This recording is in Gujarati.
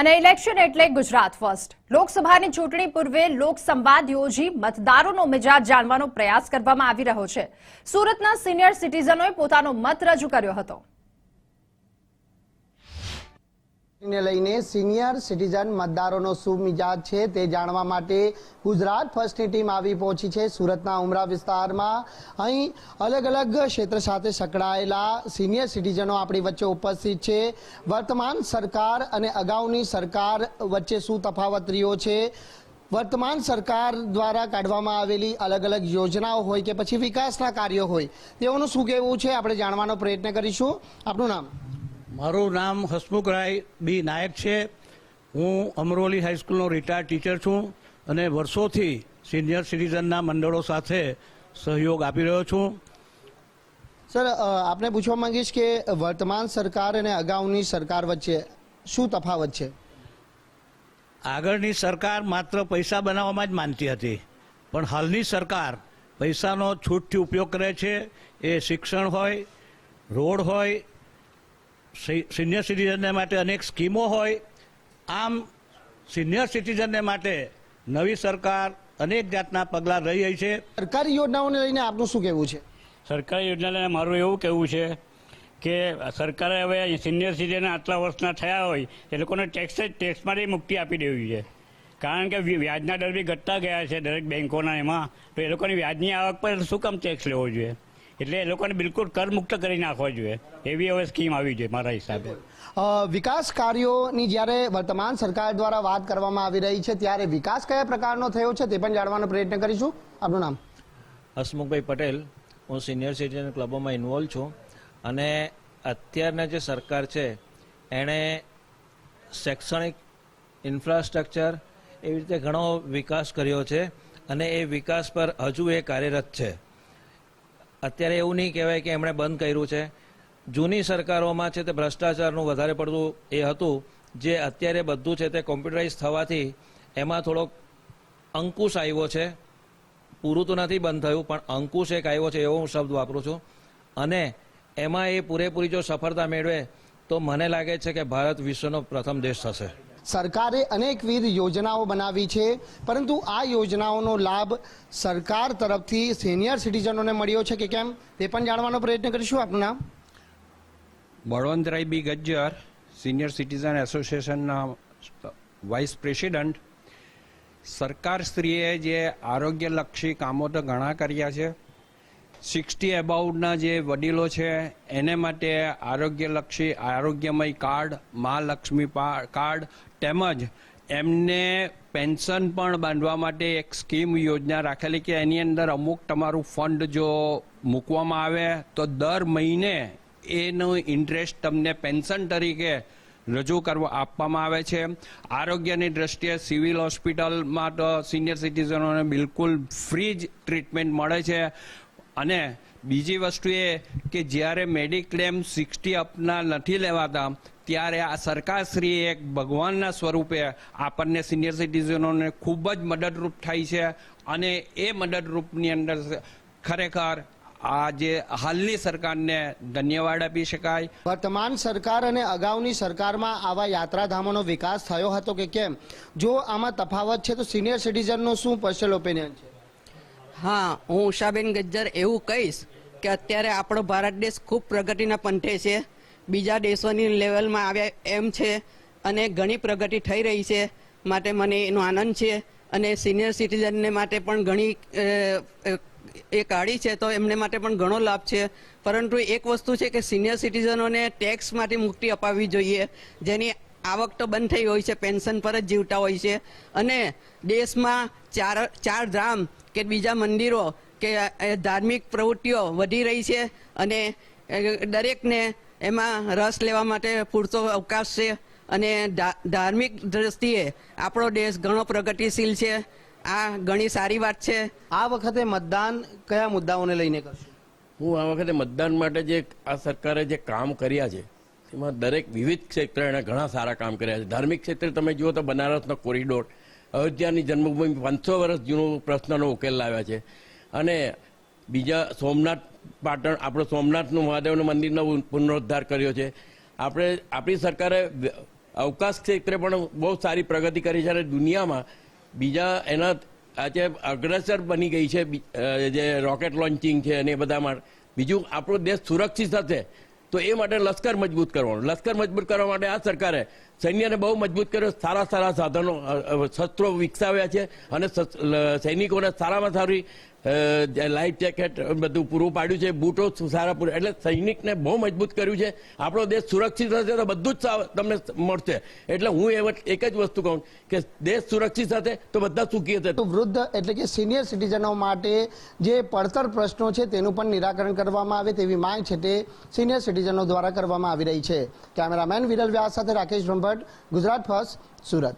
અને ઇલેક્શન એટલે ગુજરાત ફર્સ્ટ. લોકસભાની ચૂંટણી પૂર્વે લોકસંવાદ યોજી મતદારોનો મિજાજ જાણવાનો પ્રયાસ કરવામાં આવી રહ્યો છે. સુરતના સિનિયર સિટીઝનોએ પોતાનો મત રજૂ કર્યો હતો. ને લઈને સિનિયર સિટીઝન મતદારોનો શું મિજાજ છે તે જાણવા માટે ગુજરાત ફર્સ્ટની ટીમ આવી પહોંચી છે સુરતના ઉમરા વિસ્તારમાં. અહીં અલગ અલગ ક્ષેત્ર સાથે સંકળાયેલા સિનિયર સિટીઝનો આપણી વચ્ચે ઉપસ્થિત છે. વર્તમાન સરકાર અને અગાઉની સરકાર વચ્ચે શું તફાવત રહ્યો છે, વર્તમાન સરકાર દ્વારા કાઢવામાં આવેલી અલગ અલગ યોજનાઓ હોય કે પછી વિકાસના કાર્યો હોય, તેઓનું શું કહેવું છે આપણે જાણવાનો પ્રયત્ન કરીશું. આપનું નામ? મારું નામ હસમુખ રાય બી નાયક છે. હું અમરોલી હાઈસ્કૂલનો રિટાયર્ડ ટીચર છું અને વર્ષોથી સિનિયર સિટીઝનના મંડળો સાથે સહયોગ આપી રહ્યો છું. સર, આપને પૂછવા માંગીશ કે વર્તમાન સરકાર અને અગાઉની સરકાર વચ્ચે શું તફાવત છે? આગળની સરકાર માત્ર પૈસા બનાવવામાં જ માનતી હતી, પણ હાલની સરકાર પૈસાનો છૂટથી ઉપયોગ કરે છે. એ શિક્ષણ હોય, રોડ હોય, સિનિયર સિટીઝનને માટે અનેક સ્કીમો હોય. આમ સિનિયર સિટીઝનને માટે નવી સરકાર અનેક જાતના પગલાં લઈ રહી છે. સરકારી યોજનાઓને લઈને આપનું શું કહેવું છે? સરકારી યોજનાને મારું એવું કહેવું છે કે સરકારે હવે સિનિયર સિટીઝન આટલા વર્ષના થયા હોય એ લોકોને ટેક્સમાંથી મુક્તિ આપી દેવી છે. કારણ કે વ્યાજના દર બી ઘટતા ગયા છે દરેક બેન્કોના એમાં, તો એ લોકોની વ્યાજની આવક પર શું કામ ટેક્સ લેવો જોઈએ? એટલે એ લોકોને બિલકુલ કરમુક્ત કરી નાખવા જોઈએ એવી હવે સ્કીમ આવી જોઈએ મારા હિસાબે. વિકાસ કાર્યોની જ્યારે વર્તમાન સરકાર દ્વારા વાત કરવામાં આવી રહી છે ત્યારે વિકાસ કયા પ્રકારનો થયો છે તે પણ જાણવાનો પ્રયત્ન કરીશું. આપનું નામ? હસમુખભાઈ પટેલ. હું સિનિયર સિટીઝન ક્લબોમાં ઇન્વોલ્વ છું અને અત્યારના જે સરકાર છે એણે શૈક્ષણિક ઇન્ફ્રાસ્ટ્રક્ચર એવી રીતે ઘણો વિકાસ કર્યો છે અને એ વિકાસ પર હજુ એ કાર્યરત છે. અત્યારે એવું નહીં કહેવાય કે એમણે બંધ કર્યું છે. જૂની સરકારોમાં છે તે ભ્રષ્ટાચારનું વધારે પડતું એ હતું, જે અત્યારે બધું છે તે કોમ્પ્યુટરાઇઝ થવાથી એમાં થોડોક અંકુશ આવ્યો છે. પૂરું તો નથી બંધ થયું, પણ અંકુશ એક આવ્યો છે એવો હું શબ્દ વાપરું છું. અને એમાં એ પૂરેપૂરી જો સફળતા મેળવે તો મને લાગે છે કે ભારત વિશ્વનો પ્રથમ દેશ થશે. સરકારે અનેકવિધ યોજનાઓ બનાવી છે, પરંતુ આ યોજનાઓનો લાભ સરકાર તરફથી સિનિયર સિટીઝનોને મળ્યો છે કે કેમ તે પણ જાણવાનો પ્રયત્ન કરીશું. આપનું નામ? બળવંતરાય બી ગજ્જર, સિનિયર સિટીઝન એસોસિએશનના વાઇસ પ્રેસિડન્ટ. સરકારશ્રીએ જે આરોગ્યલક્ષી કામો તો ઘણા કર્યા છે. 60 એબાઉટના જે વડીલો છે એને માટે આરોગ્યલક્ષી આરોગ્યમય કાર્ડ, મહાલક્ષ્મી કાર્ડ તેમજ એમને પેન્શન પણ બાંધવા માટે એક સ્કીમ યોજના રાખેલી કે એની અંદર અમુક તમારું ફંડ જો મૂકવામાં આવે તો દર મહિને એનું ઇન્ટરેસ્ટ તમને પેન્શન તરીકે રજૂ કરવા આપવામાં આવે છે. આરોગ્યની દ્રષ્ટિએ સિવિલ હોસ્પિટલમાં તો સિનિયર સિટીઝનોને બિલકુલ ફ્રી જ ટ્રીટમેન્ટ મળે છે. અને બીજી વસ્તુ એ કે જ્યારે મેડિક્લેમ 60 અપના નથી લેવાતા ત્યારે આ સરકારશ્રી એક ભગવાનના સ્વરૂપે આપણને સિનિયર સિટીઝનોને ખૂબ જ મદદરૂપ થાય છે. અને એ મદદરૂપની અંદર ખરેખર આ જે હાલની સરકારને ધન્યવાદ આપી શકાય. વર્તમાન સરકાર અને અગાઉની સરકારમાં આવા યાત્રાધામોનો વિકાસ થયો હતો કે કેમ? જો આમાં તફાવત છે તો સિનિયર સિટીઝનનું શું પર્સનલ ઓપિનિયન છે? હા, હું ઉષાબેન ગજ્જર એવું કહીશ કે અત્યારે આપણો ભારત દેશ ખૂબ પ્રગતિના પંથે છે. બીજા દેશોની લેવલમાં આવ્યા એમ છે અને ઘણી પ્રગતિ થઈ રહી છે, માટે મને એનો આનંદ છે. અને સિનિયર સિટીઝનને માટે પણ ઘણી એ કાઢી છે તો એમને માટે પણ ઘણો લાભ છે. પરંતુ એક વસ્તુ છે કે સિનિયર સિટીઝનોને ટેક્સમાંથી મુક્તિ અપાવવી જોઈએ, જેની આવક તો બંધ થઈ હોય છે, પેન્શન પર જ જીવતા હોય છે. અને દેશમાં ચાર ધામ કે બીજા મંદિરો કે ધાર્મિક પ્રવૃત્તિઓ વધી રહી છે અને દરેકને એમાં રસ લેવા માટે પૂરતો અવકાશ છે. અને ધાર્મિક દ્રષ્ટિએ આપણો દેશ ઘણો પ્રગતિશીલ છે. આ ઘણી સારી વાત છે. આ વખતે મતદાન કયા મુદ્દાઓને લઈને કરશું? હું આ વખતે મતદાન માટે જે આ સરકારે જે કામ કર્યા છે એમાં દરેક વિવિધ ક્ષેત્રે એણે ઘણા સારા કામ કર્યા છે. ધાર્મિક ક્ષેત્રે તમે જુઓ તો બનારસનો કોરિડોર, અયોધ્યાની જન્મભૂમિ 500 વર્ષ જૂનો પ્રશ્નનો ઉકેલ લાવ્યા છે. અને બીજા સોમનાથ પાટણ, આપણો સોમનાથનું મહાદેવનું મંદિરનો પુનરુદ્ધાર કર્યો છે. આપણી સરકારે અવકાશ ક્ષેત્રે પણ બહુ સારી પ્રગતિ કરી છે અને દુનિયામાં બીજા એના આજે અગ્રેસર બની ગઈ છે જે રોકેટ લોન્ચિંગ છે અને એ બધામાં. બીજું આપણો દેશ સુરક્ષિત હશે તો એ માટે લશ્કર મજબૂત કરવાનું. લશ્કર મજબૂત કરવા માટે આ સરકારે સૈન્યને બહુ મજબૂત કર્યો, સારા સાધનો શસ્ત્રો વિકસાવ્યા છે અને સૈનિકોને સારામાં સારી લાઈફ જેકેટ બધું પૂરું પાડ્યું છે, બૂટો સારા પૂરા, એટલે સૈનિકને બહુ મજબૂત કર્યું છે. આપણો દેશ સુરક્ષિત હશે તો બધું જ તમને મળશે. એટલે હું એક જ વસ્તુ કહું કે દેશ સુરક્ષિત હશે તો બધા સુખી હશે. તો વૃદ્ધ એટલે કે સિનિયર સિટીઝનો માટે જે પડતર પ્રશ્નો છે તેનું પણ નિરાકરણ કરવામાં આવે તેવી માંગ છે તે સિનિયર સિટીઝનો દ્વારા કરવામાં આવી રહી છે. કેમેરામેન વિરલ વ્યાસ સાથે રાકેશ બ્રહ્મભટ્ટ, ગુજરાત ફર્સ્ટ, સુરત.